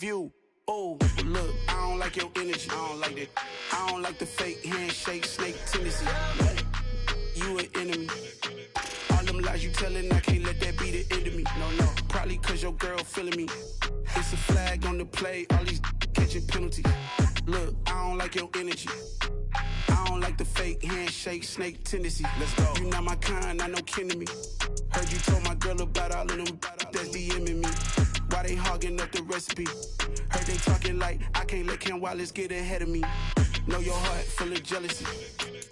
view. Oh, look, I don't like your energy. I don't like that. I don't like the fake handshake, snake tendency. You an enemy. All them lies you telling, I can't let that be the end of me. No, probably cause your girl feeling me. It's a flag on the play, all these catching penalties. Look, I don't like your energy. I don't like the fake handshake, snake tendency. Let's go. You not my kind, I know kin to me. Heard you told my girl about all of them that's DMing me. Why they hogging up the recipe? Heard they talking like I can't let Ken Wallace get ahead of me. Know your heart full of jealousy.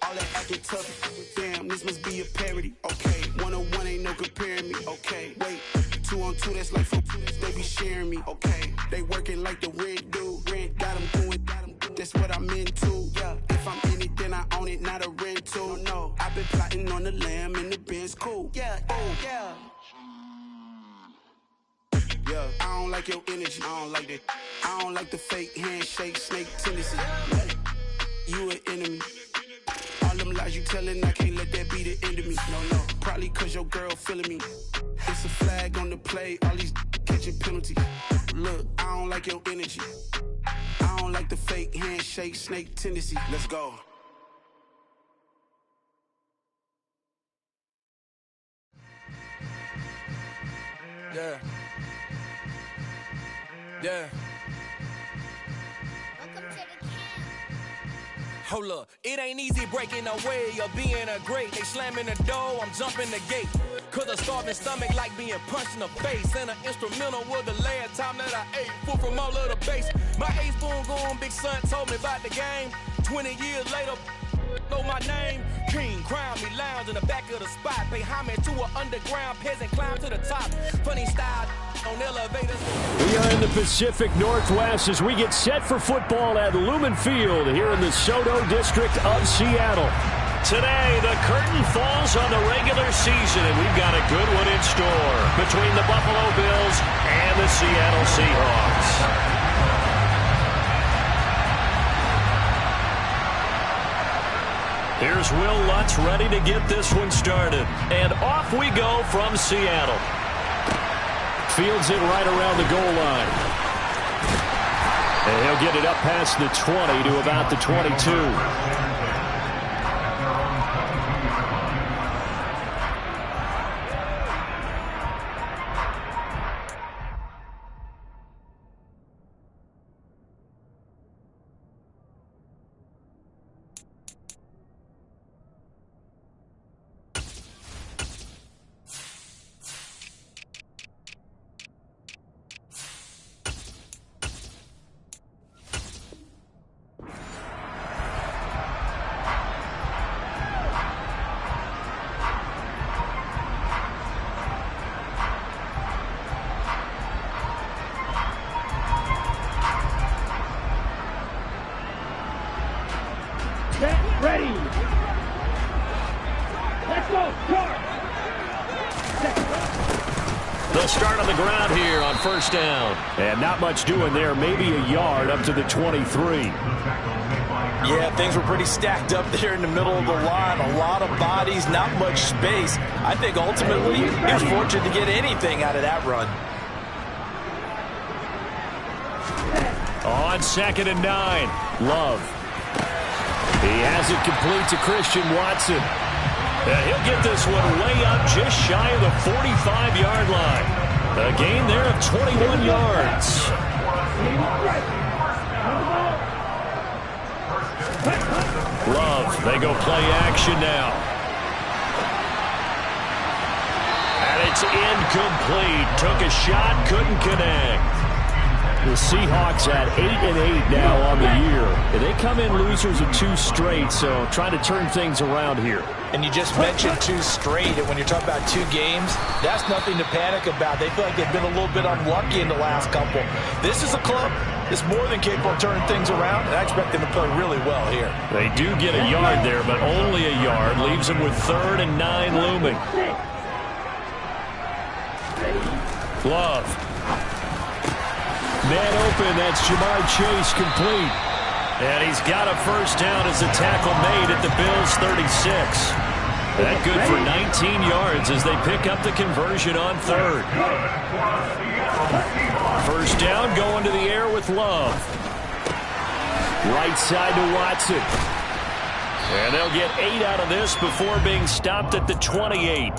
All that acting tough. Damn, this must be a parody. Okay, 1-on-1 ain't no comparing me. Okay, wait, 2-on-2 that's like 4. They be sharing me. Okay, they working like the rent do. Rent got them doing. That's what I'm into. Yeah, if I'm in it, then I own it, not a rental. No, I've been plotting on the lamb and the Benz cool. Yeah, oh yeah. Yeah, I don't like your energy. I don't like that. I don't like the fake handshake, snake tendency. You an enemy. All them lies you telling, I can't let that be the end of me. No, probably cause your girl feeling me. It's a flag on the play, all these catching penalties. Look, I don't like your energy. I don't like the fake handshake, snake tendency. Let's go. Yeah. Yeah. Hold up, it ain't easy breaking away or being a great. They slamming the door, I'm jumping the gate. Cause a starving stomach like being punched in the face. And an instrumental was the last time that I ate food from all of the base. My ace spoon going, big son told me about the game. 20 years later, know my name. King, crown me, lounge in the back of the spot. Pay homage to an underground peasant, climb to the top. Funny style on elevators. We are in the Pacific Northwest as we get set for football at Lumen Field here in the Soto District of Seattle. Today, the curtain falls on the regular season, and we've got a good one in store between the Buffalo Bills and the Seattle Seahawks. Here's Will Lutz ready to get this one started. And off we go from Seattle. Fields it right around the goal line. And he'll get it up past the 20 to about the 22. Ready. Let's go. Start. They'll start on the ground here on first down. And not much doing there. Maybe a yard up to the 23. Yeah, things were pretty stacked up there in the middle of the line. A lot of bodies, not much space. I think ultimately he was fortunate to get anything out of that run. On 2nd and 9, Love. He has it complete to Christian Watson. And he'll get this one way up just shy of the 45-yard line. A gain there of 21 yards. Love, they go play action now. And it's incomplete. Took a shot, couldn't connect. The Seahawks at 8-8 now on the year. And they come in losers of 2 straight, so trying to turn things around here. And you just mentioned 2 straight, and when you're talking about 2 games, that's nothing to panic about. They feel like they've been a little bit unlucky in the last couple. This is a club that's more than capable of turning things around, and I expect them to play really well here. They do get a yard there, but only a yard. Leaves them with 3rd and 9 looming. Love. Man open, that's Jamar Chase complete. And he's got a first down as the tackle made at the Bills' 36. That good for 19 yards as they pick up the conversion on 3rd. First down, going to the air with Love. Right side to Watson. And they'll get 8 out of this before being stopped at the 28.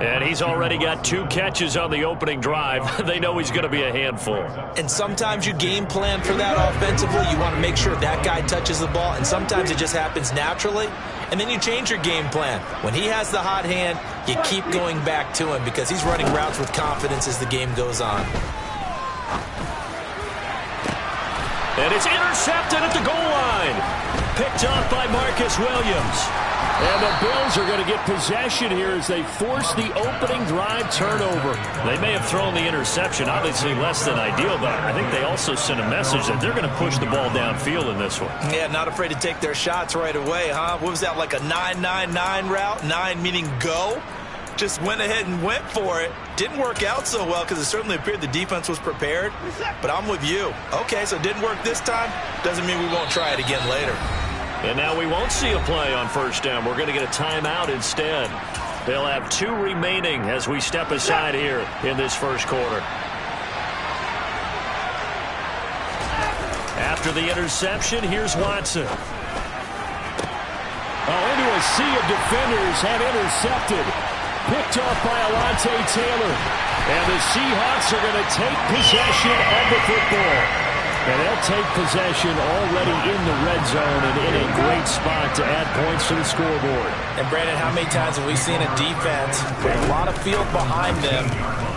And he's already got 2 catches on the opening drive. They know he's going to be a handful. And sometimes you game plan for that offensively. You want to make sure that guy touches the ball, and sometimes it just happens naturally. And then you change your game plan. When he has the hot hand, you keep going back to him because he's running routes with confidence as the game goes on. And it's intercepted at the goal line. Picked off by Marcus Williams. And the Bills are going to get possession here as they force the opening drive turnover. They may have thrown the interception, obviously less than ideal, but I think they also sent a message that they're going to push the ball downfield in this one. Yeah, not afraid to take their shots right away, huh? What was that, like a 9-9-9 route? 9 meaning go? Just went ahead and went for it. Didn't work out so well because it certainly appeared the defense was prepared. But I'm with you. Okay, so it didn't work this time. Doesn't mean we won't try it again later. And now we won't see a play on first down. We're going to get a timeout instead. They'll have 2 remaining as we step aside here in this first quarter. After the interception, here's Watson. Into a sea of defenders and intercepted. Picked off by Alontae Taylor. And the Seahawks are going to take possession of the football. And they'll take possession already in the red zone and in a great spot to add points to the scoreboard. And, Brandon, how many times have we seen a defense with a lot of field behind them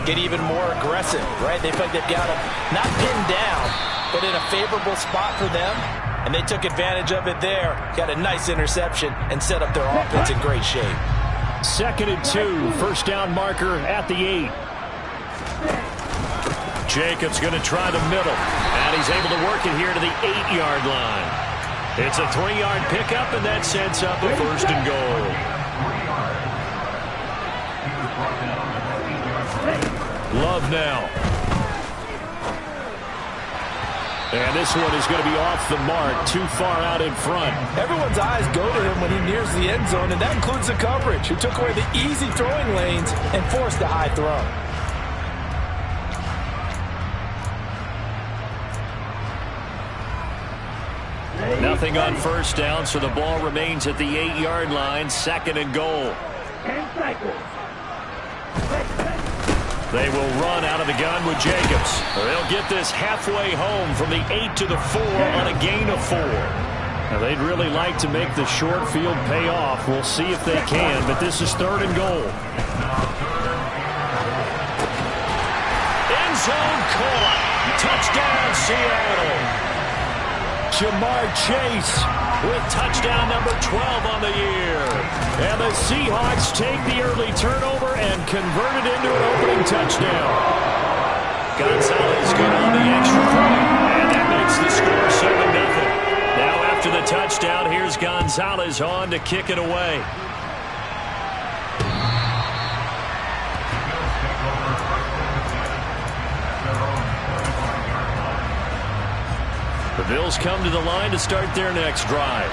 get even more aggressive, right? They feel like they've got them not pinned down, but in a favorable spot for them. And they took advantage of it there, got a nice interception, and set up their offense in great shape. 2nd and 2, first down marker at the 8. Jacobs going to try the middle, and he's able to work it here to the 8-yard line. It's a 3-yard pickup, and that sets up a first and goal. Love now. And this one is going to be off the mark, too far out in front. Everyone's eyes go to him when he nears the end zone, and that includes the coverage, who took away the easy throwing lanes and forced a high throw. Nothing on first down, so the ball remains at the 8-yard line, 2nd and goal. They will run out of the gun with Jacobs. They'll get this halfway home from the 8 to the 4 on a gain of 4. Now, they'd really like to make the short field pay off. We'll see if they can, but this is 3rd and goal. End zone caught. Touchdown, Seattle. Jamar Chase with touchdown number 12 on the year. And the Seahawks take the early turnover and convert it into an opening touchdown. Gonzalez good on the extra point, and that makes the score 7-0. Now after the touchdown, here's Gonzalez on to kick it away. The Bills come to the line to start their next drive.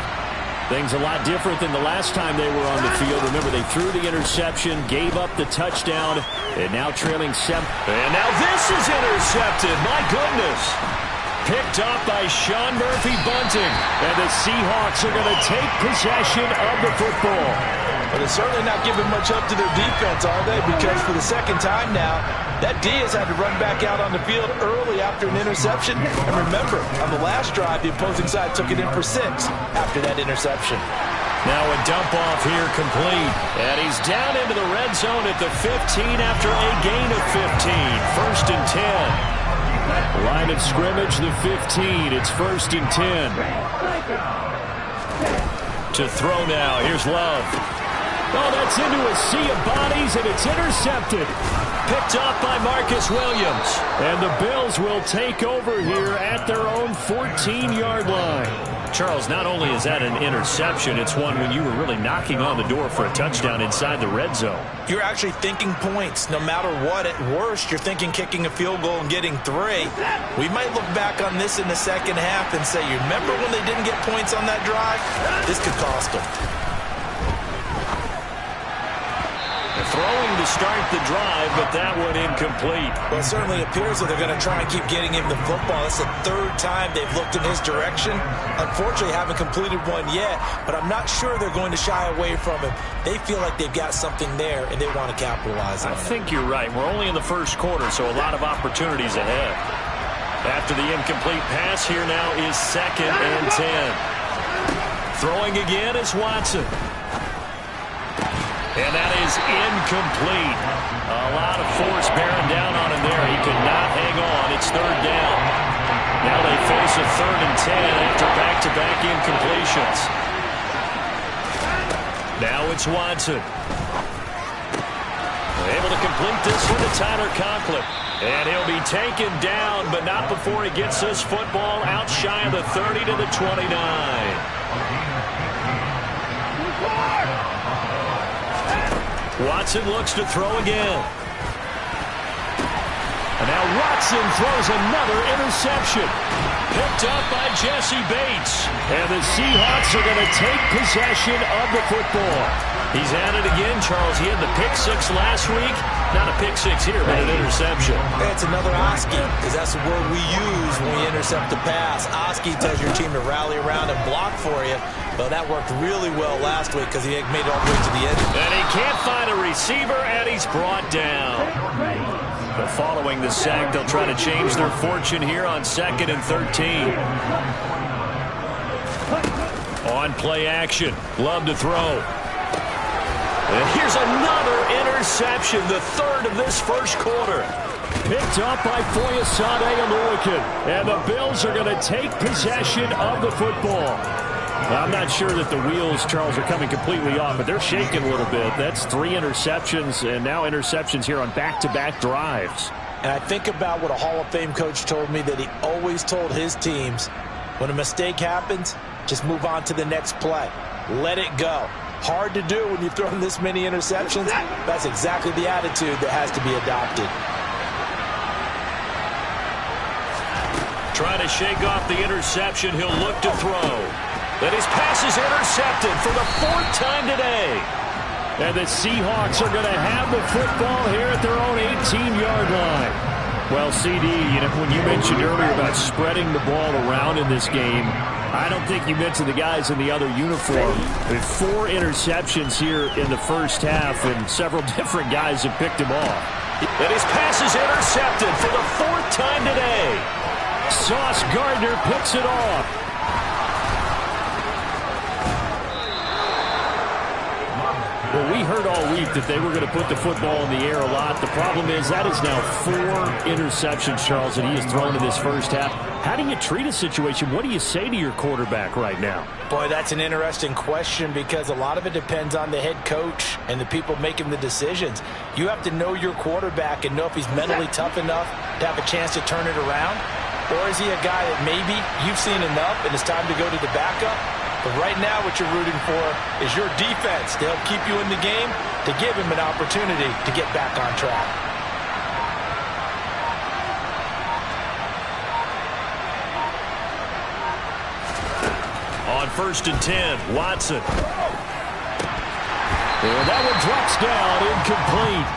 Things a lot different than the last time they were on the field. Remember, they threw the interception, gave up the touchdown, and now trailing 7. And now this is intercepted. My goodness. Picked off by Sean Murphy-Bunting. And the Seahawks are going to take possession of the football. But they're certainly not giving much up to their defense, are they? Because for the 2nd time now, that D has had to run back out on the field early after an interception. And remember, on the last drive, the opposing side took it in for 6 after that interception. Now a dump off here complete. And he's down into the red zone at the 15 after a gain of 15. 1st and 10. Line of scrimmage, the 15. It's 1st and 10. To throw now. Here's Love. Oh, that's into a sea of bodies, and it's intercepted. Picked off by Marcus Williams. And the Bills will take over here at their own 14-yard line. Charles, not only is that an interception, it's one when you were really knocking on the door for a touchdown inside the red zone. You're actually thinking points. No matter what, at worst, you're thinking kicking a field goal and getting 3. We might look back on this in the second half and say, you remember when they didn't get points on that drive? This could cost them. throwing to start the drive, but that one incomplete. Well, it certainly appears that they're going to try and keep getting him the football. It's the third time they've looked in his direction. Unfortunately, haven't completed one yet, but I'm not sure they're going to shy away from him. They feel like they've got something there, and they want to capitalize on it. I think you're right. We're only in the first quarter, so a lot of opportunities ahead. After the incomplete pass, here now is 2nd and 10. Throwing again is Watson. And that is incomplete. A lot of force bearing down on him there. He could not hang on. It's 3rd down. Now they face a 3rd and 10 after back-to-back incompletions. Now it's Watson. Able to complete this one to Tyler Conklin. And he'll be taken down, but not before he gets this football out shy of the 30 to the 29. Watson looks to throw again. And now Watson throws another interception. Picked up by Jesse Bates. And the Seahawks are going to take possession of the football. He's at it again, Charles. He had the pick 6 last week. Not a pick 6 here, but an interception. It's another Oski, because that's the word we use when we intercept the pass. Oski tells your team to rally around and block for you. But that worked really well last week because he made it all the way to the end. And he can't find a receiver, and he's brought down. But following the sack, they'll try to change their fortune here on 2nd and 13. On play action. Love to throw. And here's another interception, the 3rd of this first quarter. Picked up by Foyesade Oluwakin. And the Bills are going to take possession of the football. Well, I'm not sure that the wheels, Charles, are coming completely off, but they're shaking a little bit. That's 3 interceptions, and now interceptions here on back-to-back drives. And I think about what a Hall of Fame coach told me, that he always told his teams, when a mistake happens, just move on to the next play. Let it go. Hard to do when you've thrown this many interceptions. That's exactly the attitude that has to be adopted. Trying to shake off the interception, he'll look to throw. But his pass is intercepted for the 4th time today. And the Seahawks are going to have the football here at their own 18-yard line. Well, CD, when you mentioned earlier about spreading the ball around in this game, I don't think you mentioned the guys in the other uniform. With 4 interceptions here in the first half, and several different guys have picked him off. And his pass is intercepted for the 4th time today. Sauce Gardner picks it off. Well, we heard all week that they were going to put the football in the air a lot. The problem is that is now 4 interceptions, Charles, that he has thrown in this first half. How do you treat a situation? What do you say to your quarterback right now? Boy, that's an interesting question, because a lot of it depends on the head coach and the people making the decisions. You have to know your quarterback and know if he's mentally tough enough to have a chance to turn it around. Or is he a guy that maybe you've seen enough and it's time to go to the backup? But right now what you're rooting for is your defense to help keep you in the game, to give him an opportunity to get back on track. On 1st and 10, Watson. And that one drops down, incomplete.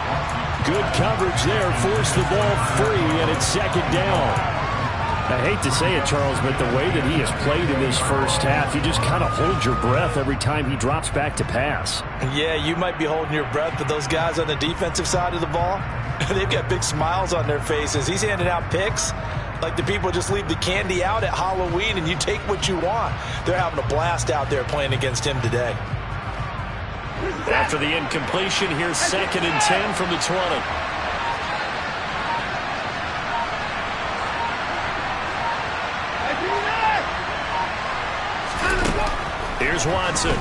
Good coverage there, forced the ball free, and it's 2nd down. I hate to say it, Charles, but the way that he has played in this first half, you just kind of hold your breath every time he drops back to pass. Yeah, you might be holding your breath, but those guys on the defensive side of the ball, they've got big smiles on their faces. He's handing out picks like the people just leave the candy out at Halloween and you take what you want. They're having a blast out there playing against him today. After the incompletion, here's 2nd and 10 from the 20. Here's Watson.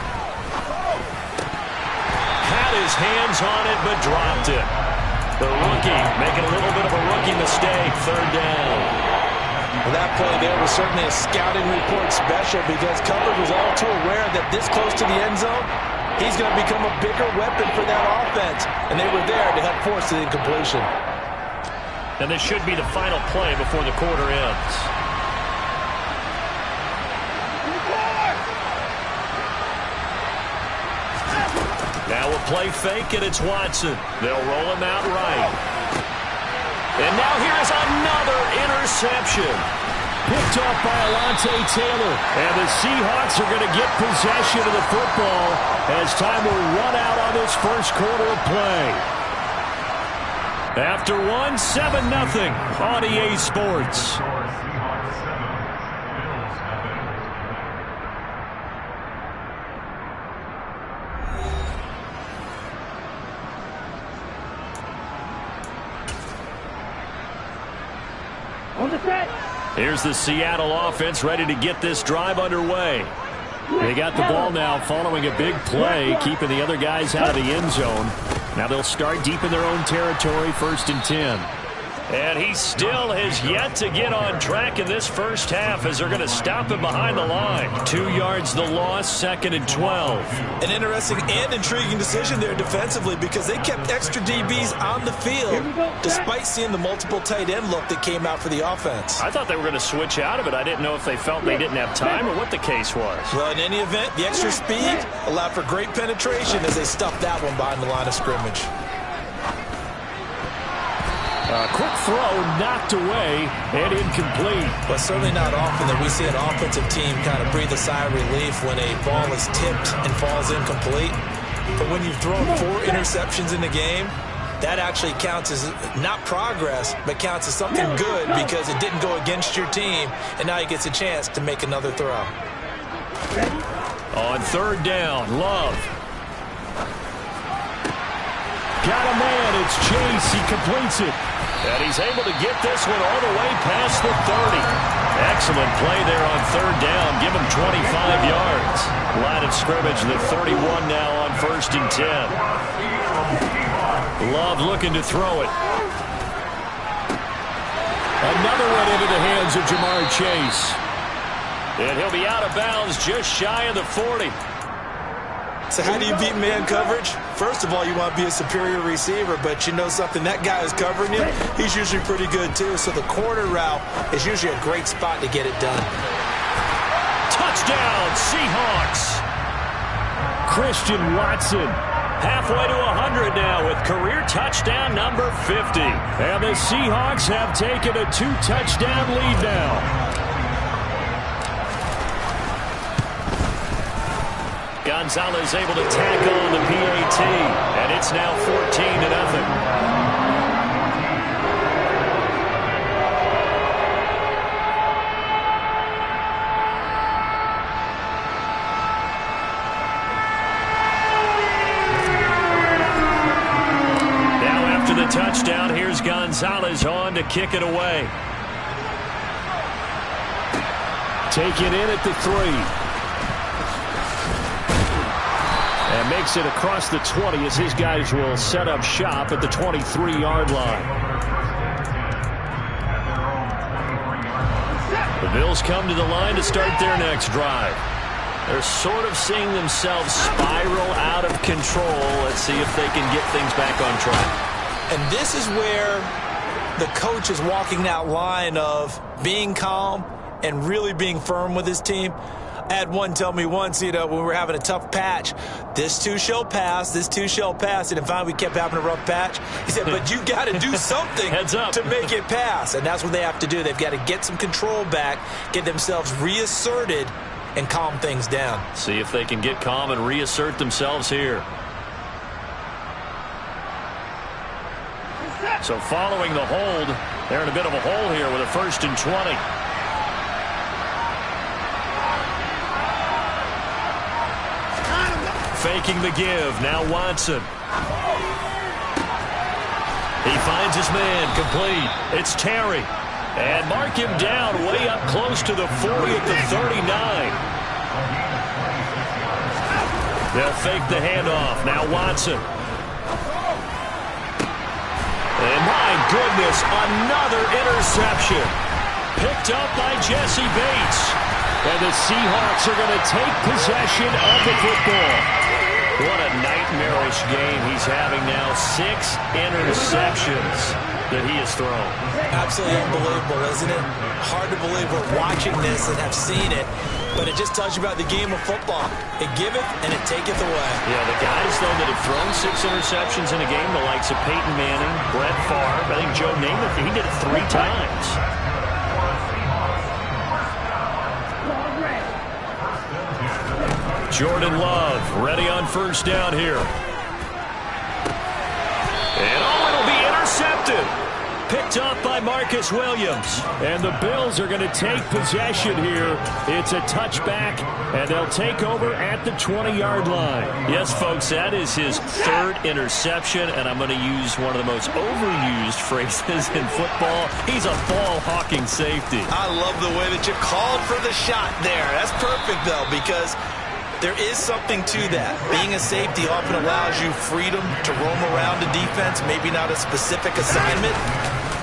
Had his hands on it, but dropped it. The rookie making a little bit of a rookie mistake. 3rd down. Well, that play there was certainly a scouting report special, because coverage was all too aware that this close to the end zone, he's going to become a bigger weapon for that offense. And they were there to help force the incompletion. And this should be the final play before the quarter ends. Now a play fake, and it's Watson. They'll roll him out right. And now here's another interception. Picked off by Alontae Taylor. And the Seahawks are going to get possession of the football as time will run out on this first quarter of play. After 7-0 on EA Sports. On the set. Here's the Seattle offense ready to get this drive underway. They got the ball now following a big play, keeping the other guys out of the end zone. Now they'll start deep in their own territory, 1st and 10. And he still has yet to get on track in this first half as they're going to stop him behind the line. 2 yards the loss, 2nd and 12. An interesting and intriguing decision there defensively because they kept extra DBs on the field despite seeing the multiple tight end look that came out for the offense. I thought they were going to switch out of it. I didn't know if they felt they didn't have time or what the case was. Well, in any event, the extra speed allowed for great penetration as they stuffed that one behind the line of scrimmage. Quick throw knocked away and incomplete. But certainly not often that we see an offensive team kind of breathe a sigh of relief when a ball is tipped and falls incomplete. But when you've thrown 4 interceptions in the game, that actually counts as not progress, but counts as something good because it didn't go against your team, and now he gets a chance to make another throw. On 3rd down, Love. Got a man, it's Chase, he completes it. And he's able to get this one all the way past the 30. Excellent play there on 3rd down. Give him 25 yards. Line of scrimmage, the 31 now on 1st and 10. Love looking to throw it. Another one into the hands of Jamar Chase. And he'll be out of bounds just shy of the 40. So how do you beat man coverage? First of all, you want to be a superior receiver, but you know something, that guy who's covering you, he's usually pretty good too. So the corner route is usually a great spot to get it done. Touchdown, Seahawks. Christian Watson, halfway to 100 now with career touchdown number 50. And the Seahawks have taken a 2-touchdown lead now. Gonzalez able to tack on the PAT, and it's now 14-0. Now after the touchdown, here's Gonzalez on to kick it away. Take it in at the 3. And makes it across the 20 as his guys will set up shop at the 23-yard line. The Bills come to the line to start their next drive. They're sort of seeing themselves spiral out of control. Let's see if they can get things back on track. And this is where the coach is walking that line of being calm and really being firm with his team. I had one tell me once, when we were having a tough patch, this too shall pass, this too shall pass. And finally we kept having a rough patch. He said, but you got to do something to make it pass. And that's what they have to do. They've got to get some control back, get themselves reasserted, and calm things down. See if they can get calm and reassert themselves here. So following the hold, they're in a bit of a hole here with a 1st and 20. Faking the give. Now Watson. He finds his man. Complete. It's Terry. And mark him down way up close to the 40 at the 39. They'll fake the handoff. Now Watson. And my goodness, another interception. Picked up by Jesse Bates. And the Seahawks are going to take possession of the football. What a nightmarish game he's having now. 6 interceptions that he has thrown. Absolutely unbelievable, isn't it? Hard to believe we're watching this and have seen it, but it just tells you about the game of football. It giveth and it taketh away. Yeah, the guys, though, that have thrown 6 interceptions in a game, the likes of Peyton Manning, Brett Favre, I think Joe Namath, he did it 3 times. Jordan Love ready on first down here. And it'll be intercepted. Picked off by Marcus Williams. And the Bills are going to take possession here. It's a touchback, and they'll take over at the 20-yard line. Yes, folks, that is his 3rd interception, and I'm going to use one of the most overused phrases in football. He's a ball-hawking safety. I love the way that you called for the shot there. That's perfect, though, because there is something to that. Being a safety often allows you freedom to roam around the defense, maybe not a specific assignment.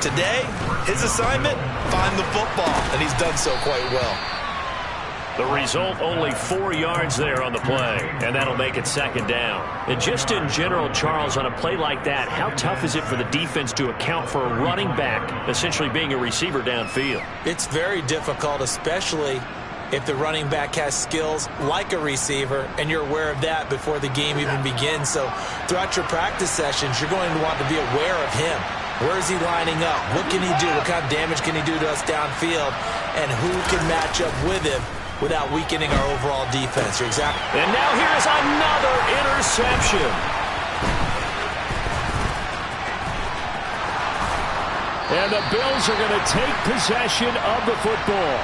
Today, his assignment, find the football, and he's done so quite well. The result, only 4 yards there on the play, and that'll make it 2nd down. And just in general, Charles, on a play like that, how tough is it for the defense to account for a running back essentially being a receiver downfield? It's very difficult, especially if the running back has skills like a receiver, and you're aware of that before the game even begins. So throughout your practice sessions, you're going to want to be aware of him. Where is he lining up? What can he do? What kind of damage can he do to us downfield? And who can match up with him without weakening our overall defense? You're exactly. And now here's another interception. And the Bills are going to take possession of the football.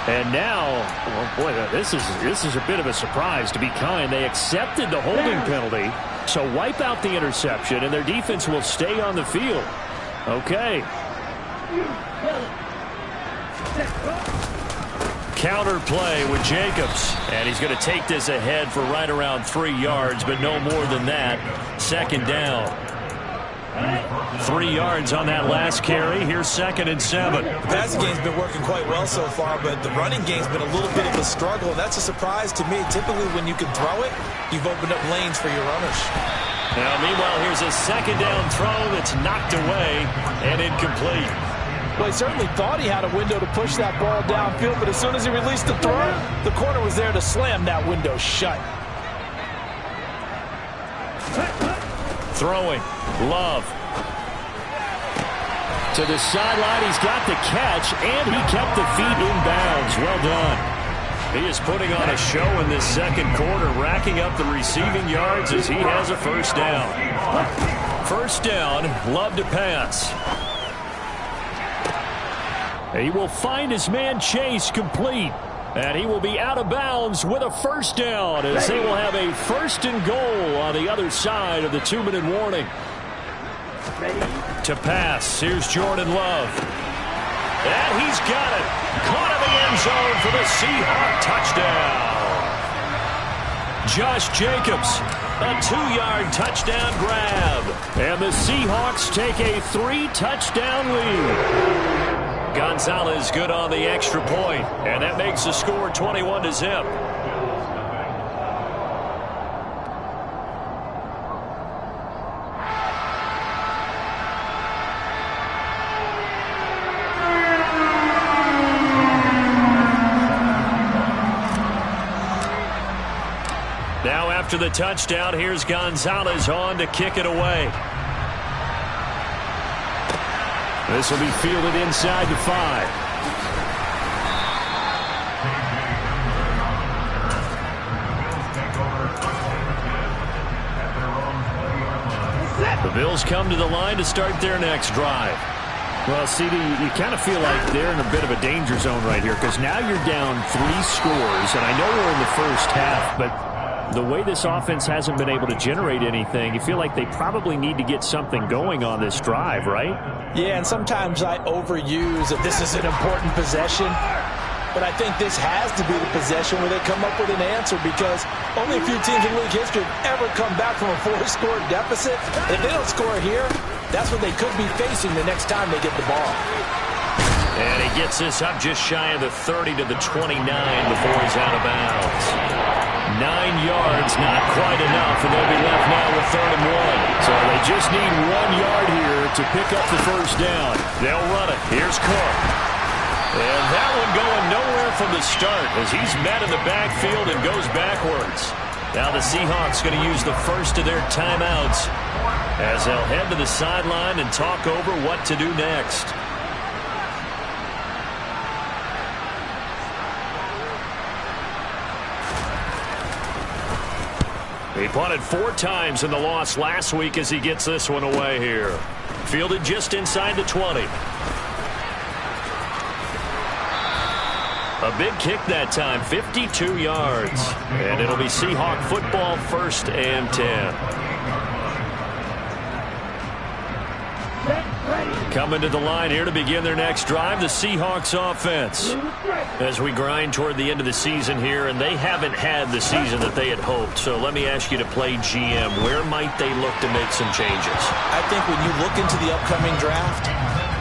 And now, oh boy, this is a bit of a surprise, to be kind. They accepted the holding penalty, so wipe out the interception, and their defense will stay on the field. Okay. Counter play with Jacobs, and he's going to take this ahead for right around 3 yards, but no more than that. 2nd down. 3 yards on that last carry. Here's 2nd and 7. The passing game's been working quite well so far, but the running game's been a little bit of a struggle, and that's a surprise to me. Typically, when you can throw it, you've opened up lanes for your runners. Now, meanwhile, here's a 2nd down throw that's knocked away and incomplete. Well, he certainly thought he had a window to push that ball downfield, but as soon as he released the throw, the corner was there to slam that window shut. Throwing. Love. To the sideline, he's got the catch, and he kept the feet in bounds. Well done. He is putting on a show in this 2nd quarter, racking up the receiving yards as he has a 1st down. 1st down, Love to pass. He will find his man Chase complete. And he will be out of bounds with a 1st down as they will have a 1st and goal on the other side of the 2-minute warning. To pass, here's Jordan Love. And he's got it. Caught in the end zone for the Seahawk touchdown. Josh Jacobs, a 2-yard touchdown grab. And the Seahawks take a 3-touchdown lead. Gonzalez good on the extra point, and that makes the score 21-0. Now after the touchdown, here's Gonzalez on to kick it away. This will be fielded inside the 5. The Bills come to the line to start their next drive. Well, CD, you kind of feel like they're in a bit of a danger zone right here because now you're down 3 scores, and I know we're in the first half, but the way this offense hasn't been able to generate anything, you feel like they probably need to get something going on this drive, right? Yeah, and sometimes I overuse that this is an important possession, but I think this has to be the possession where they come up with an answer because only a few teams in league history have ever come back from a 4-score deficit. If they don't score here, that's what they could be facing the next time they get the ball. And he gets this up just shy of the 30 to the 29 before he's out of bounds. 9 yards, not quite enough, and they'll be left now with 3rd and 1. So they just need 1 yard here to pick up the first down. They'll run it. Here's Cook. And that one going nowhere from the start as he's met in the backfield and goes backwards. Now the Seahawks going to use the first of their timeouts as they'll head to the sideline and talk over what to do next. He punted 4 times in the loss last week as he gets this one away here. Fielded just inside the 20. A big kick that time, 52 yards. And it'll be Seahawk football, 1st and 10. Coming to the line here to begin their next drive, the Seahawks offense. As we grind toward the end of the season here, and they haven't had the season that they had hoped. So let me ask you to play GM. Where might they look to make some changes? I think when you look into the upcoming draft,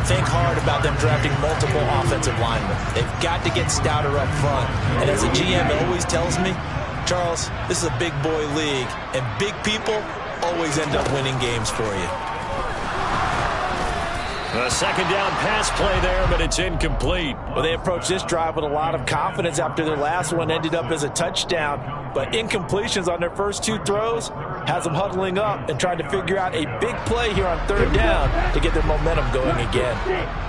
think hard about them drafting multiple offensive linemen. They've got to get stouter up front. And as a GM always tells me, Charles, this is a big boy league, and big people always end up winning games for you. A 2nd down pass play there, but it's incomplete. Well, they approached this drive with a lot of confidence after their last one ended up as a touchdown. But incompletions on their first 2 throws has them huddling up and trying to figure out a big play here on 3rd down to get their momentum going again.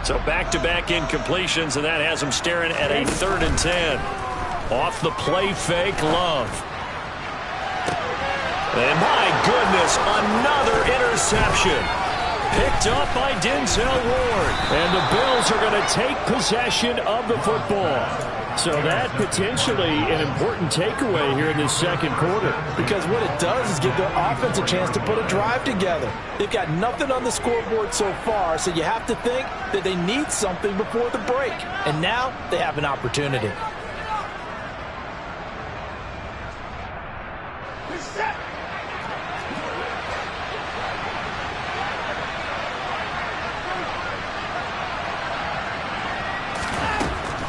So back-to-back incompletions, and that has them staring at a 3rd and 10. Off the play fake, Love. And my goodness, another interception. Picked up by Denzel Ward. And the Bills are going to take possession of the football. So that potentially an important takeaway here in this 2nd quarter. Because what it does is give their offense a chance to put a drive together. They've got nothing on the scoreboard so far, so you have to think that they need something before the break. And now they have an opportunity.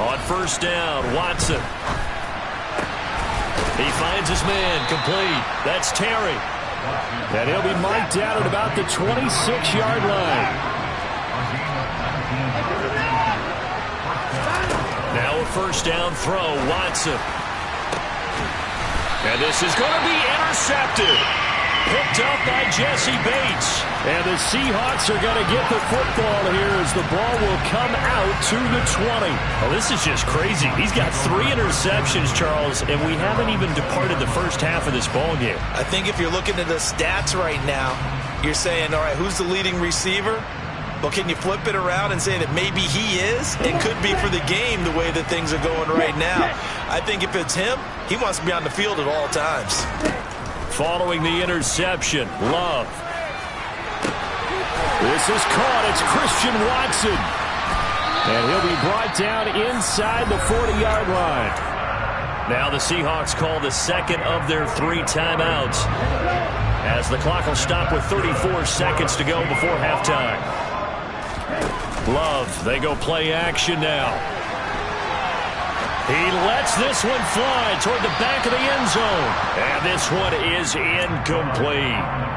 On 1st down, Watson. He finds his man, complete. That's Terry. And he'll be marked down at about the 26-yard line. Now a 1st down throw, Watson. And this is going to be intercepted. Picked up by Jesse Bates. And the Seahawks are going to get the football here as the ball will come out to the 20. Oh, this is just crazy. He's got 3 interceptions, Charles, and we haven't even departed the first half of this ball game. I think if you're looking at the stats right now, you're saying, all right, who's the leading receiver? Well, can you flip it around and say that maybe he is? It could be for the game the way that things are going right now. I think if it's him, he wants to be on the field at all times. Following the interception, Love. This is caught. It's Christian Watson. And he'll be brought down inside the 40-yard line. Now the Seahawks call the 2nd of their 3 timeouts as the clock will stop with 34 seconds to go before halftime. Love, they go play action now. He lets this one fly toward the back of the end zone. And this one is incomplete.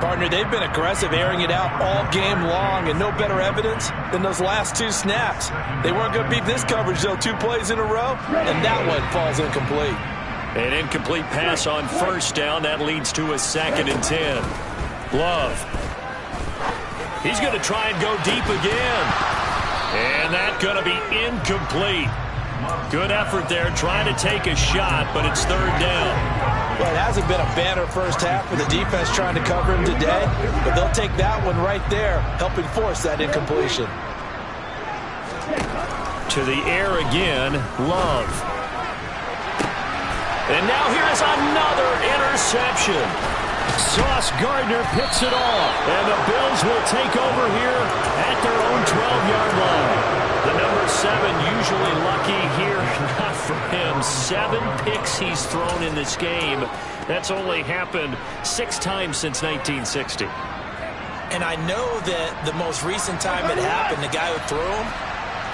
Partner, they've been aggressive, airing it out all game long, and no better evidence than those last 2 snaps. They weren't going to beat this coverage, though, 2 plays in a row, and that one falls incomplete. An incomplete pass on 1st down. That leads to a 2nd and 10. Love. He's going to try and go deep again. And that's going to be incomplete. Good effort there, trying to take a shot, but it's 3rd down. Well, it hasn't been a banner first half with the defense trying to cover him today, but they'll take that one right there, helping force that incompletion. To the air again, Love. And now here's another interception. Sauce Gardner picks it off, and the Bills will take over here at their own 12-yard line. The number 7 usually lucky here, not for him. 7 picks he's thrown in this game. That's only happened 6 times since 1960. And I know that the most recent time it happened, the guy who threw him,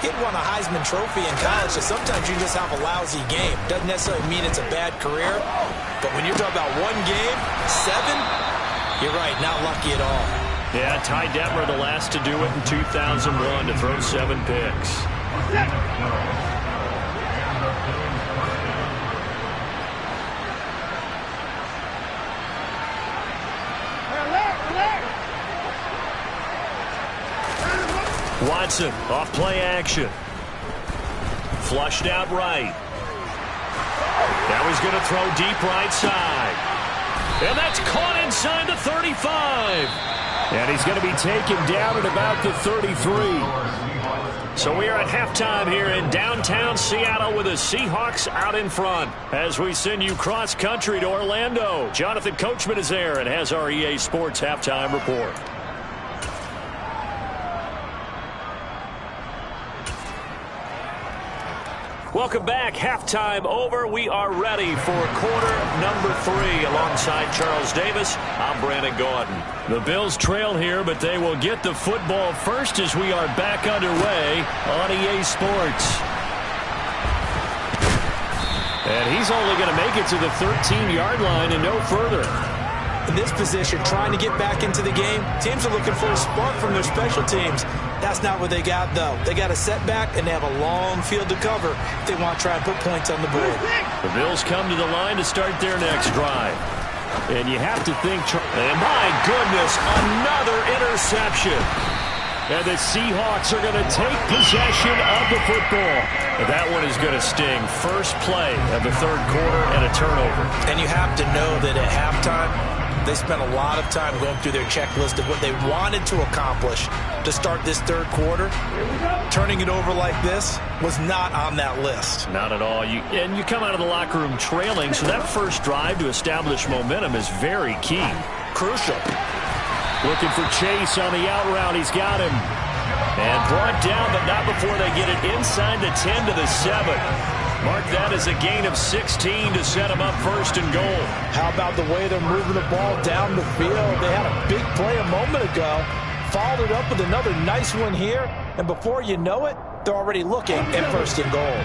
He'd won a Heisman Trophy in college, so sometimes you just have a lousy game. Doesn't necessarily mean it's a bad career, but when you're talking about one game, 7, you're right, not lucky at all. Yeah, Ty Detmer, the last to do it in 2001, to throw 7 picks. Watson, off play action. Flushed out right. Now he's going to throw deep right side. And that's caught inside the 35. And he's going to be taken down at about the 33. So we are at halftime here in downtown Seattle with the Seahawks out in front. As we send you cross-country to Orlando, Jonathan Coachman is there and has our EA Sports halftime report. Welcome back. Halftime over. We are ready for quarter number 3 alongside Charles Davis. I'm Brandon Gaudin. The Bills trail here, but they will get the football first as we are back underway on EA Sports. And he's only going to make it to the 13-yard line and no further. In this position, trying to get back into the game, teams are looking for a spark from their special teams. That's not what they got, though. They got a setback, and they have a long field to cover if they want to try and put points on the board. The Bills come to the line to start their next drive. And you have to think, and my goodness, another interception. And the Seahawks are going to take possession of the football. And that one is going to sting. First play of the third quarter and a turnover. And you have to know that at halftime, they spent a lot of time going through their checklist of what they wanted to accomplish to start this third quarter. Turning it over like this was not on that list. Not at all. And you come out of the locker room trailing, so that first drive to establish momentum is very key. Crucial. Looking for Chase on the out route. He's got him. And brought down, but not before they get it inside the 10 to the 7. Mark that as a gain of 16 to set them up first and goal. How about the way they're moving the ball down the field? They had a big play a moment ago. Followed it up with another nice one here. And before you know it, they're already looking at first and goal.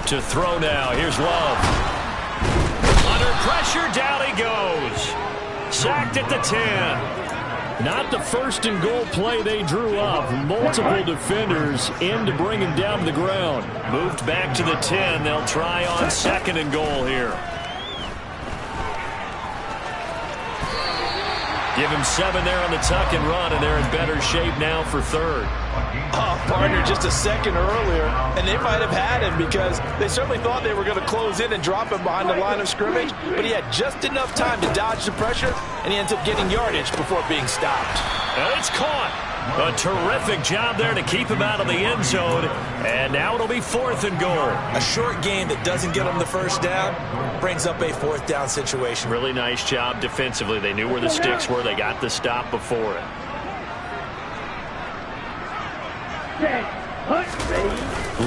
To throw now. Here's Love. Under pressure, down he goes. Sacked at the 10. Not the first and goal play they drew up. Multiple defenders in to bring him down to the ground. Moved back to the 10. They'll try on second and goal here. Give him 7 there on the tuck and run, and they're in better shape now for third. Oh, partner, just a second earlier, and they might have had him because they certainly thought they were going to close in and drop him behind the line of scrimmage, but he had just enough time to dodge the pressure, and he ends up getting yardage before being stopped. And it's caught. A terrific job there to keep him out of the end zone, and now it'll be fourth and goal. A short game that doesn't get them the first down brings up a fourth down situation. Really nice job defensively. They knew where the sticks were. They got the stop before it.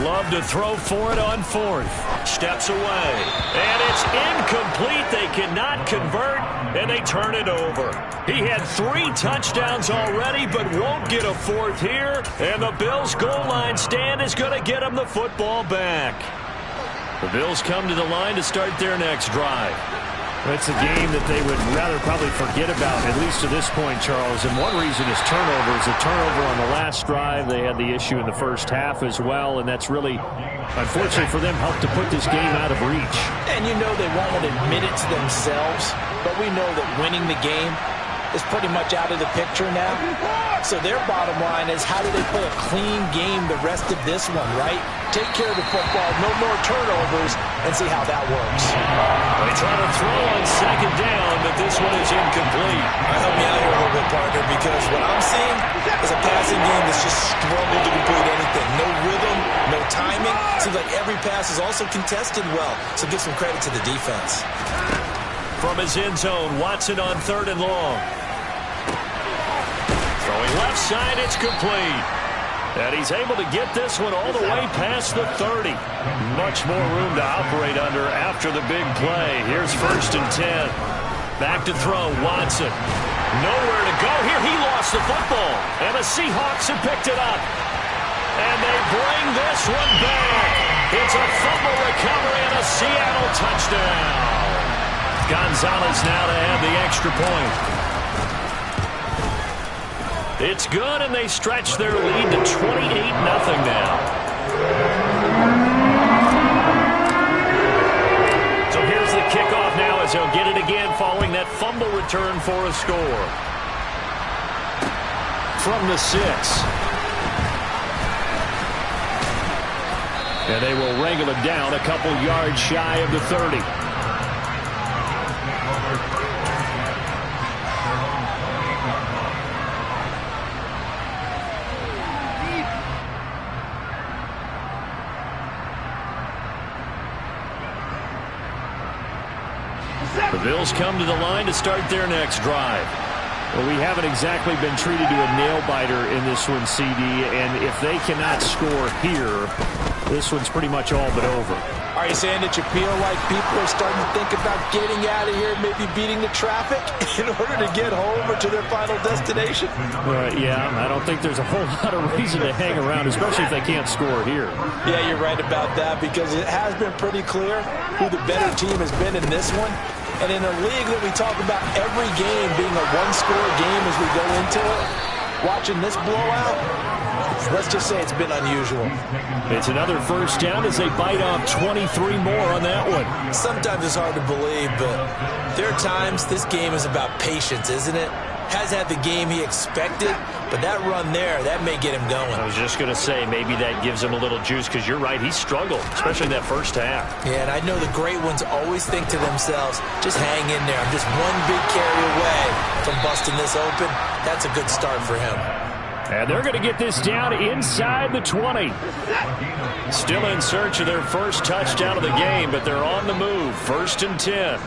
Love to throw for it on fourth. Steps away. And it's incomplete. They cannot convert, and they turn it over. He had 3 touchdowns already, but won't get a fourth here. And the Bills' goal line stand is going to get him the football back. The Bills come to the line to start their next drive. It's a game that they would rather probably forget about, at least to this point, Charles. And one reason is turnovers. A turnover on the last drive. They had the issue in the first half as well, and that's really, unfortunately for them, helped to put this game out of reach. And you know they won't admit it to themselves, but we know that winning the game is pretty much out of the picture now. So their bottom line is, how do they play a clean game the rest of this one, right? Take care of the football, no more turnovers, and see how that works. They try to throw on second down, but this one is incomplete. Help me out here a little bit, partner, because what I'm seeing is a passing game that's just struggled to complete anything. No rhythm, no timing. Seems like every pass is also contested well, so give some credit to the defense. From his end zone, Watson on third and long. Throwing left side, it's complete. And he's able to get this one all the way past the 30. Much more room to operate under after the big play. Here's first and 10. Back to throw, Watson. Nowhere to go here. He lost the football. And the Seahawks have picked it up. And they bring this one back. It's a fumble recovery and a Seattle touchdown. Gonzalez now to add the extra point. It's good, and they stretch their lead to 28-0 now. So here's the kickoff now as they'll get it again following that fumble return for a score. From the 6. And they will wrangle it down a couple yards shy of the 30. The Bills come to the line to start their next drive. Well, we haven't exactly been treated to a nail-biter in this one, CD, and if they cannot score here, this one's pretty much all but over. Are you saying that you feel like people are starting to think about getting out of here, maybe beating the traffic in order to get home or to their final destination? Yeah, I don't think there's a whole lot of reason to hang around, especially if they can't score here. Yeah, you're right about that, because it has been pretty clear who the better team has been in this one. And in a league that we talk about every game being a one-score game as we go into it, watching this blowout, let's just say it's been unusual. It's another first down as they bite off 23 more on that one. Sometimes it's hard to believe, but there are times this game is about patience, isn't it? Has had the game he expected, but that run there, that may get him going. I was just going to say, maybe that gives him a little juice, because you're right, he struggled, especially in that first half. Yeah, and I know the great ones always think to themselves, just hang in there. I'm just one big carry away from busting this open. That's a good start for him. And they're going to get this down inside the 20. Still in search of their first touchdown of the game, but they're on the move. 1st and 10.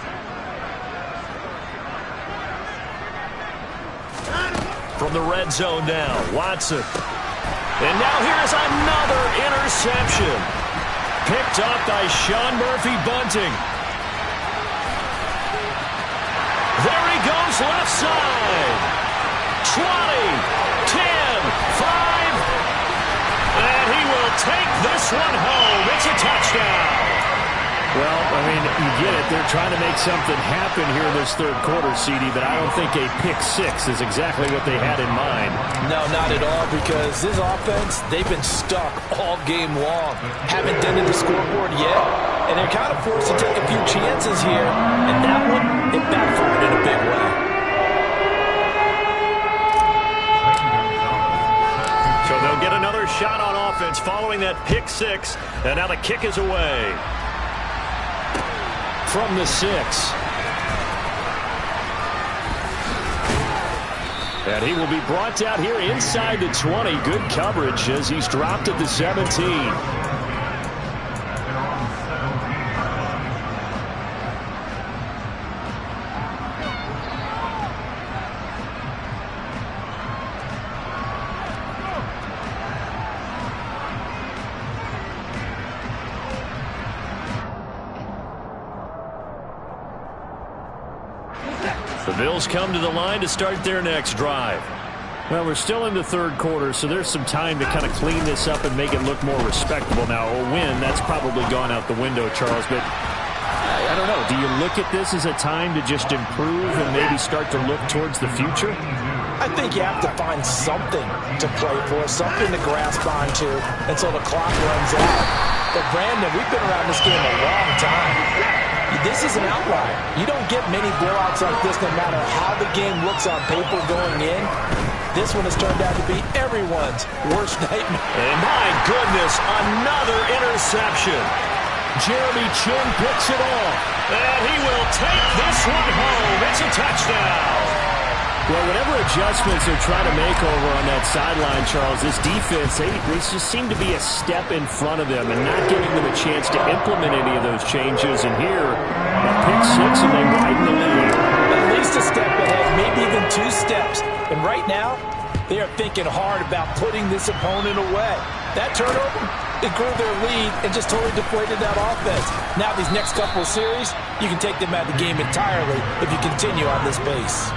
From the red zone now, Watson. And now here's another interception. Picked up by Sean Murphy-Bunting. There he goes left side. 20, 10, 5. And he will take this one home. It's a touchdown. Well, I mean, you get it. They're trying to make something happen here in this third quarter, CD, but I don't think a pick 6 is exactly what they had in mind. No, not at all, because this offense, they've been stuck all game long. Haven't done the scoreboard yet, and they're kind of forced to take a few chances here, and that one, it backfired in a big way. So they'll get another shot on offense following that pick 6, and now the kick is away. From the 6. And he will be brought down here inside the 20. Good coverage as he's dropped at the 17. The Bills come to the line to start their next drive. Well, we're still in the third quarter, so there's some time to kind of clean this up and make it look more respectable. Now, a win, that's probably gone out the window, Charles, but I don't know. Do you look at this as a time to just improve and maybe start to look towards the future? I think you have to find something to play for, something to grasp onto until the clock runs out. But, Brandon, we've been around this game a long time. This is an outlier. You don't get many blowouts like this no matter how the game looks on paper going in. This one has turned out to be everyone's worst nightmare. And my goodness, another interception. Jeremy Chin picks it off. And he will take this one home. It's a touchdown. Well, whatever adjustments they're trying to make over on that sideline, Charles, this defense, they just seem to be a step in front of them and not giving them a chance to implement any of those changes. And here, a pick 6, and they widen the lead. At least a step ahead, maybe even 2 steps. And right now, they are thinking hard about putting this opponent away. That turnover, it grew their lead and just totally deflated that offense. Now these next couple of series, you can take them out of the game entirely if you continue on this pace.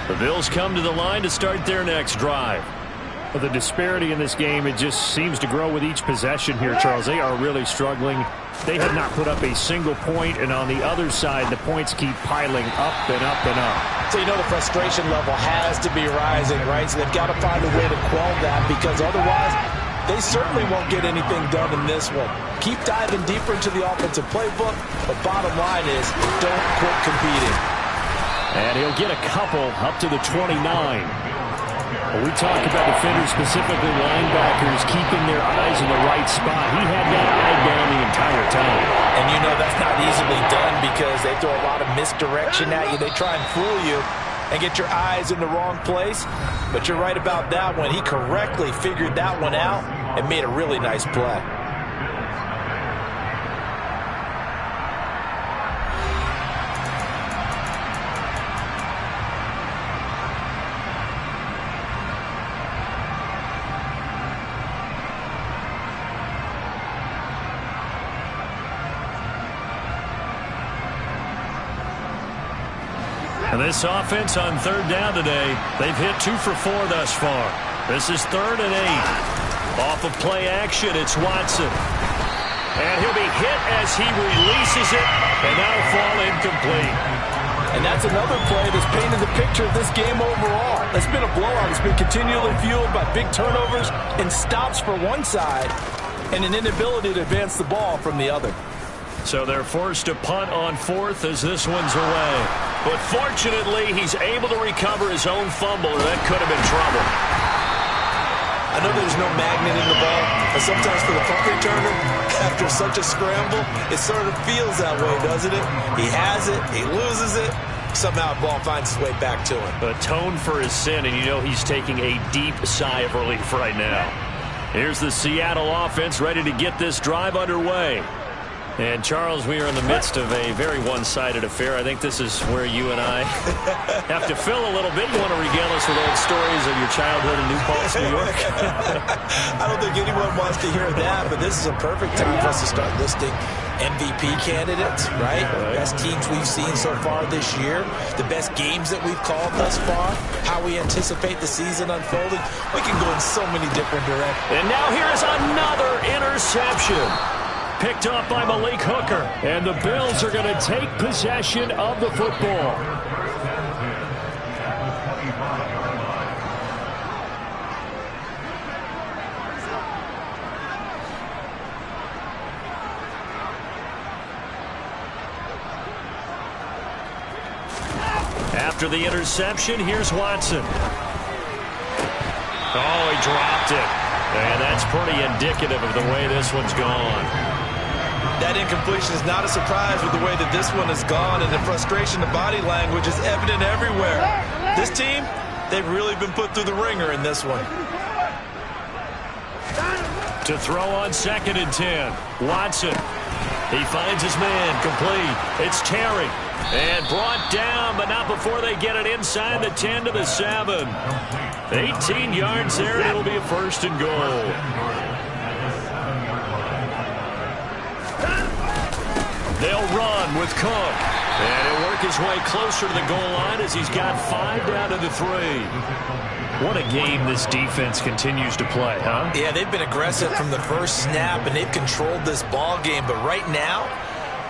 The Bills come to the line to start their next drive. Well, the disparity in this game, it just seems to grow with each possession here, Charles. They are really struggling. They have not put up a single point, and on the other side, the points keep piling up and up and up. So you know the frustration level has to be rising, right? So they've got to find a way to quell that, because otherwise they certainly won't get anything done in this one. Keep diving deeper into the offensive playbook, but bottom line is don't quit competing. And he'll get a couple up to the 29. Well, we talk about defenders, specifically linebackers, keeping their eyes in the right spot. He had that eye down the entire time. And you know that's not easily done because they throw a lot of misdirection at you. They try and fool you and get your eyes in the wrong place. But you're right about that one. He correctly figured that one out and made a really nice play. And this offense on third down today, they've hit 2 for 4 thus far. This is 3rd and 8. Off of play action, it's Watson. And he'll be hit as he releases it, and that'll fall incomplete. And that's another play that's painted the picture of this game overall. It's been a blowout. It's been continually fueled by big turnovers and stops for one side and an inability to advance the ball from the other. So they're forced to punt on 4th as this one's away. But fortunately, he's able to recover his own fumble, or that could have been trouble. I know there's no magnet in the ball, but sometimes for the punt returner, after such a scramble, it sort of feels that way, doesn't it? He has it, he loses it, somehow the ball finds its way back to him. Atone for his sin, and you know he's taking a deep sigh of relief right now. Here's the Seattle offense ready to get this drive underway. And, Charles, we are in the midst of a very one-sided affair. I think this is where you and I have to fill a little bit. You want to regale us with old stories of your childhood in New Paltz, New York? I don't think anyone wants to hear that, but this is a perfect time for us to start listing MVP candidates, right? Best teams we've seen so far this year, the best games that we've called thus far, how we anticipate the season unfolding. We can go in so many different directions. And now here is another interception. Picked up by Malik Hooker. And the Bills are going to take possession of the football. After the interception, here's Watson. Oh, he dropped it. And that's pretty indicative of the way this one's gone. That incompletion is not a surprise with the way that this one has gone, and the frustration, the body language is evident everywhere. This team, they've really been put through the ringer in this one. To throw on 2nd and 10. Watson. He finds his man complete. It's Terry. And brought down, but not before they get it inside the 10 to the 7. 18 yards there, and it'll be a 1st and goal. They'll run with Cook. And he'll work his way closer to the goal line as he's got 5 down to the 3. What a game this defense continues to play, huh? Yeah, they've been aggressive from the first snap, and they've controlled this ball game. But right now,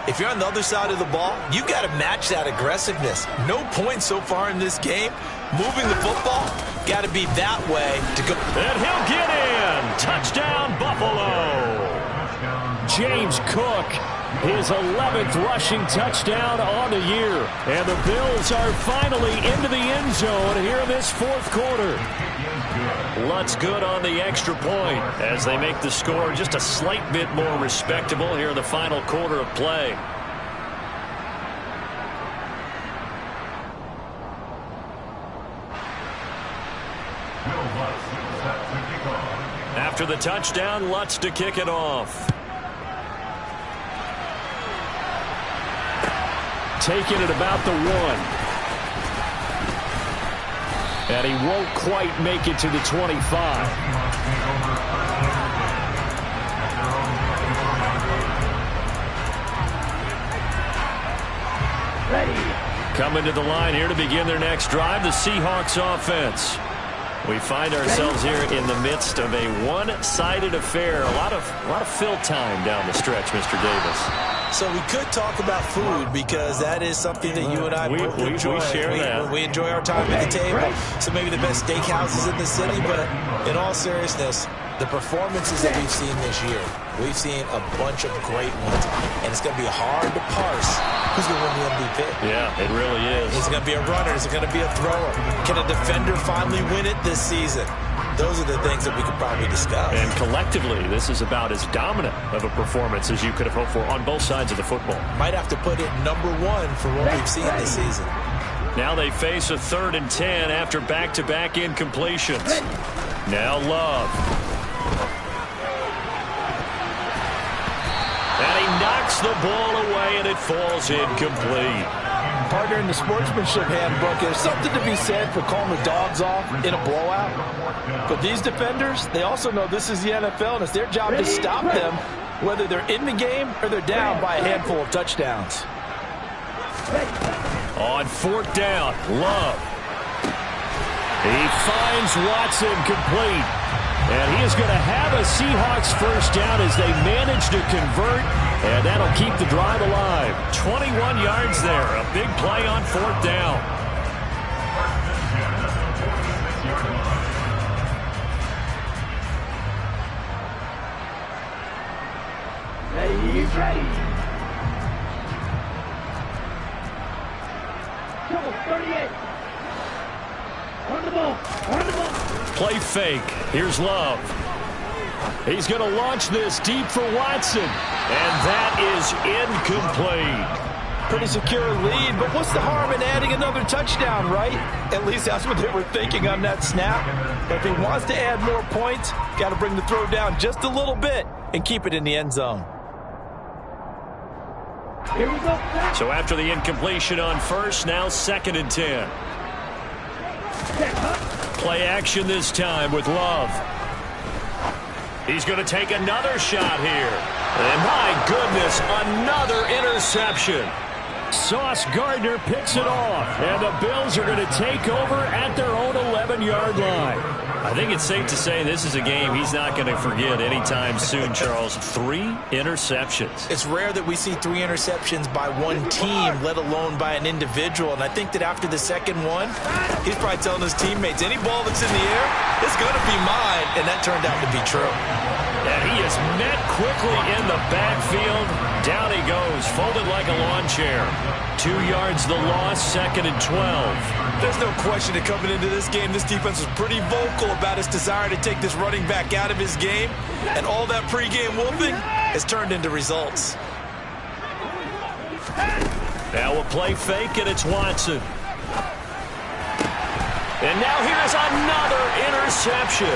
if you're on the other side of the ball, you've got to match that aggressiveness. No points so far in this game. Moving the football, got to be that way to go. And he'll get in. Touchdown, Buffalo. James Cook, his 11th rushing touchdown on the year. And the Bills are finally into the end zone here in this 4th quarter. Lutz good on the extra point as they make the score just a slight bit more respectable here in the final quarter of play. After the touchdown, Lutz to kick it off. Taking it about the 1. And he won't quite make it to the 25. Coming to the line here to begin their next drive, the Seahawks offense. We find ourselves here in the midst of a one-sided affair. A lot of fill time down the stretch, Mr. Davis. So we could talk about food because that is something that you and I both enjoy. We share that. We enjoy our time at the table. So maybe the best steakhouses in the city, but in all seriousness, the performances that we've seen this year, we've seen a bunch of great ones, and it's going to be hard to parse who's going to win the MVP. Yeah, it really is. Is it going to be a runner? Is it going to be a thrower? Can a defender finally win it this season? Those are the things that we could probably discuss. And collectively, this is about as dominant of a performance as you could have hoped for on both sides of the football. Might have to put it #1 for what we've seen this season. Now they face a 3rd and 10 after back-to-back incompletions. Now Love. And he knocks the ball away, and it falls incomplete. Partner, in the sportsmanship handbook, there's something to be said for calling the dogs off in a blowout. But these defenders, they also know this is the NFL, and it's their job to stop them, whether they're in the game or they're down by a handful of touchdowns. On 4th down, Love. He finds Watson complete. And he is going to have a Seahawks first down as they manage to convert, and that'll keep the drive alive. 21 yards there, a big play on 4th down. Ready. Trouble, 38. On the ball. Play fake. Here's Love. He's going to launch this deep for Watson. And that is incomplete. Pretty secure lead, but what's the harm in adding another touchdown, right? At least that's what they were thinking on that snap. But if he wants to add more points, got to bring the throw down just a little bit and keep it in the end zone. Here we go. So after the incompletion on 1st, now 2nd and 10. Play action this time with Love. He's going to take another shot here. And my goodness, another interception. Sauce Gardner picks it off. And the Bills are going to take over at their own 11-yard line. I think it's safe to say this is a game he's not going to forget anytime soon, Charles. 3 interceptions. It's rare that we see 3 interceptions by one team, let alone by an individual. And I think that after the second one, he's probably telling his teammates, any ball that's in the air, it's going to be mine. And that turned out to be true. And he is met quickly in the backfield. Down he goes, folded like a lawn chair. 2 yards the loss, 2nd and 12. There's no question that coming into this game, this defense was pretty vocal about its desire to take this running back out of his game. And all that pregame wolfing has turned into results. Now a play fake, and it's Watson. And now here's another interception.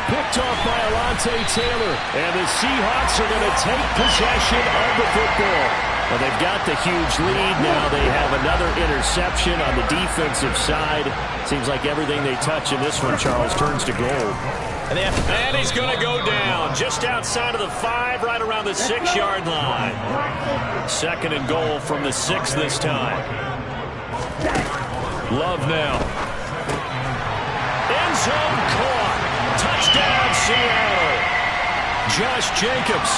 Picked off by Alontae Taylor. And the Seahawks are going to take possession of the football. Well, they've got the huge lead. Now they have another interception on the defensive side. Seems like everything they touch in this one, Charles, turns to gold. And he's going to go down just outside of the 5, right around the 6-yard line. 2nd and goal from the 6 this time. Love now. End zone caught. Touchdown, Seattle. Josh Jacobs,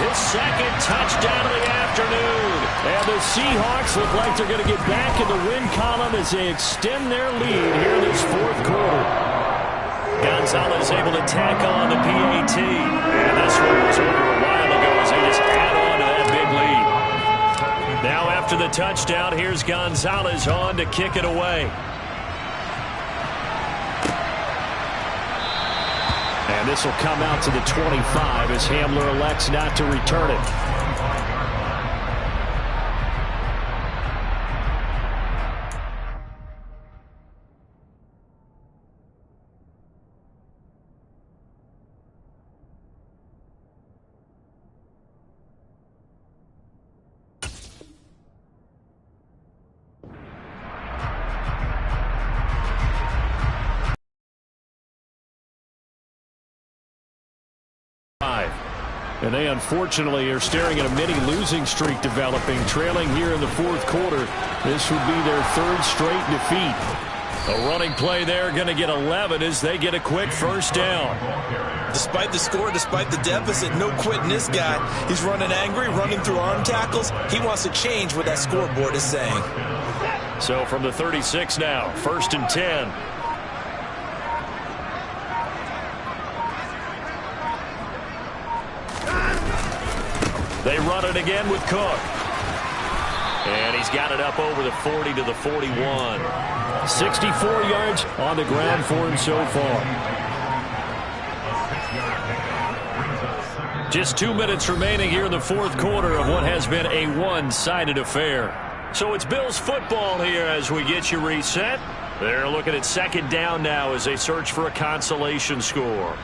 his 2nd touchdown of the afternoon. And the Seahawks look like they're going to get back in the win column as they extend their lead here in this 4th quarter. Gonzalez able to tack on the PAT. And this one was over a while ago as they just add on to that big lead. Now after the touchdown, here's Gonzalez on to kick it away. And this will come out to the 25 as Hamler elects not to return it. And they unfortunately are staring at a mini losing streak developing, trailing here in the fourth quarter. This would be their third straight defeat. A running play there, going to get 11 as they get a quick first down. Despite the score, despite the deficit, no quitting this guy. He's running angry, running through arm tackles. He wants to change what that scoreboard is saying. So from the 36 now, 1st and 10. They run it again with Cook. And he's got it up over the 40 to the 41. 64 yards on the ground for him so far. Just 2 minutes remaining here in the fourth quarter of what has been a one-sided affair. So it's Bills football here as we get you reset. They're looking at 2nd down now as they search for a consolation score.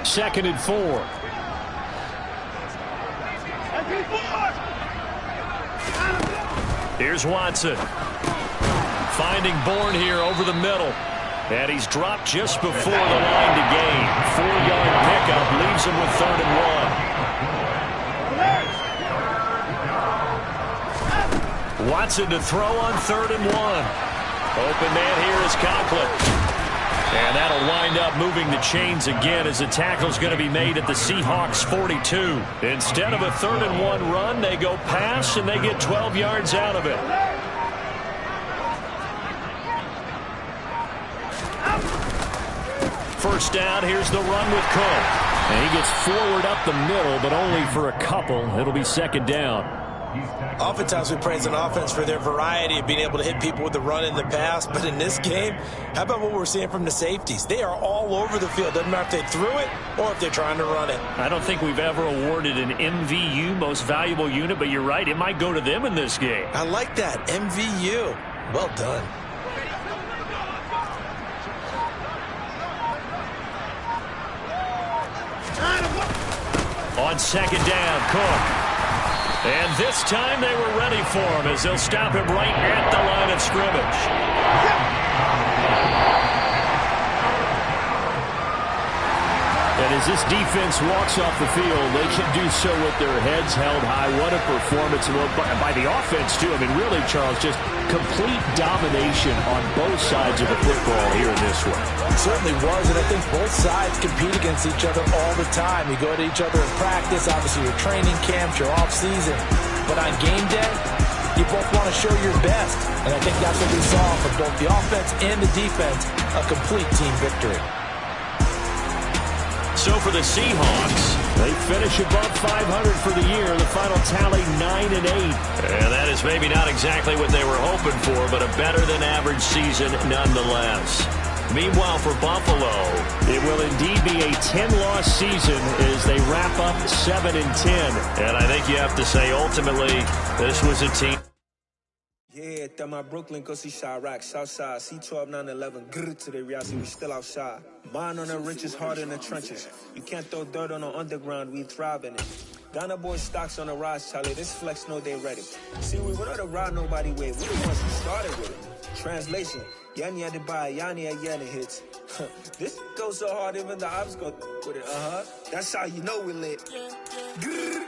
2nd and 4. Here's Watson. Finding Bourne here over the middle. And he's dropped just before the line to gain. 4-yard pickup leaves him with 3rd and 1. Watson to throw on 3rd and 1. Open man here is Conklin. And that'll wind up moving the chains again as the tackle's going to be made at the Seahawks 42. Instead of a 3rd and 1 run, they go pass and they get 12 yards out of it. First down, here's the run with Cook. And he gets forward up the middle, but only for a couple. It'll be 2nd down. Oftentimes we praise an offense for their variety of being able to hit people with the run in the pass. But in this game, how about what we're seeing from the safeties? They are all over the field. Doesn't matter if they threw it or if they're trying to run it. I don't think we've ever awarded an MVU, most valuable unit, but you're right. It might go to them in this game. I like that. MVU. Well done. On 2nd down, Cook. And this time they were ready for him as they'll stop him right at the line of scrimmage. And as this defense walks off the field, they can do so with their heads held high. What a performance by the offense, too. I mean, really, Charles, just complete domination on both sides of the football here in this one. It certainly was, and I think both sides compete against each other all the time. You go to each other in practice, obviously your training camps, your off-season. But on game day, you both want to show your best. And I think that's what we saw from both the offense and the defense, a complete team victory. So for the Seahawks, they finish above 500 for the year. The final tally 9-8. And that is maybe not exactly what they were hoping for, but a better-than-average season nonetheless. Meanwhile, for Buffalo, it will indeed be a 10-loss season as they wrap up 7-10. And I think you have to say, ultimately, this was a team. Yeah, that my Brooklyn, go see Chirac, Southside, C12, 911, grrr to the reality, we still outside. Mine on the riches, hard in the trenches. You can't throw dirt on the underground, we thrive in it. Ghana boys stocks on the rise, Charlie, this flex know they ready. See, we were not to ride nobody with, we the ones who started with it. Translation, Yanni had to buy, Yanni had Yanni hits. This goes so hard, even the ops go with it, That's how you know we lit. Grrr,